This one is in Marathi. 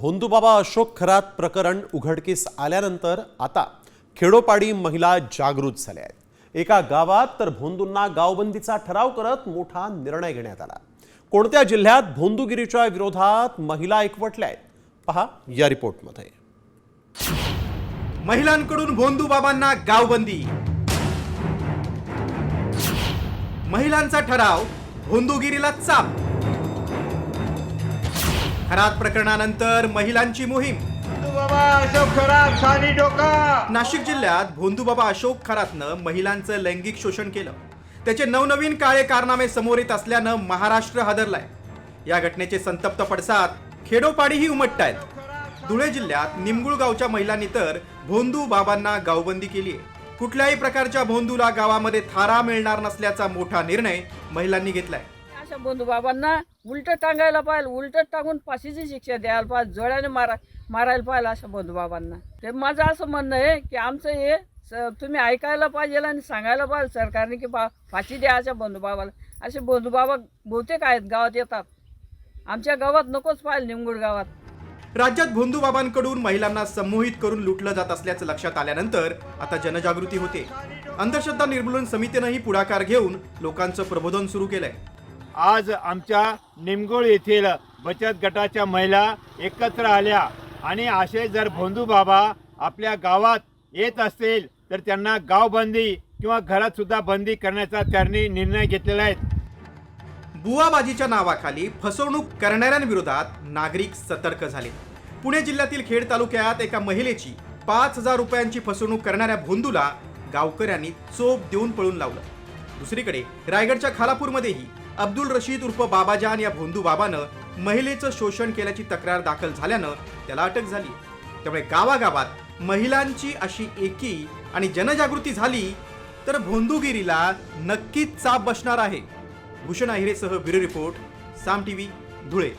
भोंदूबाबा अशोक खरात प्रकरण उघडकीस आल्यानंतर आता खेडोपाडी महिला जागृत झाल्या आहेत। एका गावात तर भोंदूंना गावबंदीचा ठराव करत मोठा निर्णय घेण्यात आला। कोणत्या जिल्ह्यात भोंदूगिरीच्या विरोधात महिला एकवटल्या आहेत, पहा या रिपोर्टमध्ये। महिलांकडून भोंदूबाबांना गावबंदी, महिलांचा ठराव, भोंदूगिरीला चाप। खरात प्रकरणानंतर महिलांची मोहीम। भोंदूबाबा अशोक खरात खाली डोका। नाशिक जिल्ह्यात भोंदूबाबा अशोक खरातनं महिलांचं लैंगिक शोषण केलं। त्याचे नवनवीन काळे कारनामे समोर येत असल्यानं महाराष्ट्र हादरलाय। या घटनेचे संतप्त पडसाद खेडोपाडीही उमटतायत। धुळे जिल्ह्यात निमगुळ गावच्या महिलांनी तर भोंदूबाबांना गावबंदी केली आहे। कुठल्याही प्रकारच्या भोंदूला गावामध्ये थारा मिळणार नसल्याचा मोठा निर्णय महिलांनी घेतलाय। अशा भोंदूबाबांना उलट टांगायला पाहिजे, उलट टांगून फाशीची शिक्षा द्यायला पाहिजे, जोड्याने मारायला पाहिजे अशा भोंदूबाबांना। ते माझं असं म्हणणं आहे की आमचं हे तुम्ही ऐकायला पाहिजे आणि सांगायला पाहिजे सरकारने की फाशी द्या अशा भोंदूबाबाला। असे भोंदूबाबा बहुतेक आहेत, गावात येतात। आमच्या गावात नकोच पाहिजे, निमगुळ गावात। राज्यात भोंदूबाबांकडून महिलांना संमोहित करून लुटलं जात असल्याचं लक्षात आल्यानंतर आता जनजागृती होते। अंधश्रद्धा निर्मूलन समितीनंही पुढाकार घेऊन लोकांचं प्रबोधन सुरू केलंय। आज आमच्या निमगुळ येथील बचत गटाच्या महिला एकत्र आल्या आणि असे जर भोंदूबाबा आपल्या गावात येत असतील तर त्यांना गावबंदी किंवा घरात सुद्धा बंदी करण्याचा त्यांनी निर्णय घेतलेला आहे। बुवाबाजीच्या नावाखाली फसवणूक करणाऱ्यांविरोधात नागरिक सतर्क झाले। पुणे जिल्ह्यातील खेड तालुक्यात एका महिलेची 5,000 रुपयांची फसवणूक करणाऱ्या भोंदूला गावकऱ्यांनी चोप देऊन पळून लावलं। दुसरीकडे रायगडच्या खालापूरमध्येही अब्दुल रशीद उर्फ बाबाजान या भोंदूबाबानं महिलेचं शोषण केल्याची तक्रार दाखल झाल्यानं त्याला अटक झाली। त्यामुळे गावागावात महिलांची अशी एकी आणि जनजागृती झाली तर भोंदूगिरीला नक्कीच चाप बसणार आहे। भूषण अहिरेसह ब्युरो रिपोर्ट, साम टीव्ही, धुळे।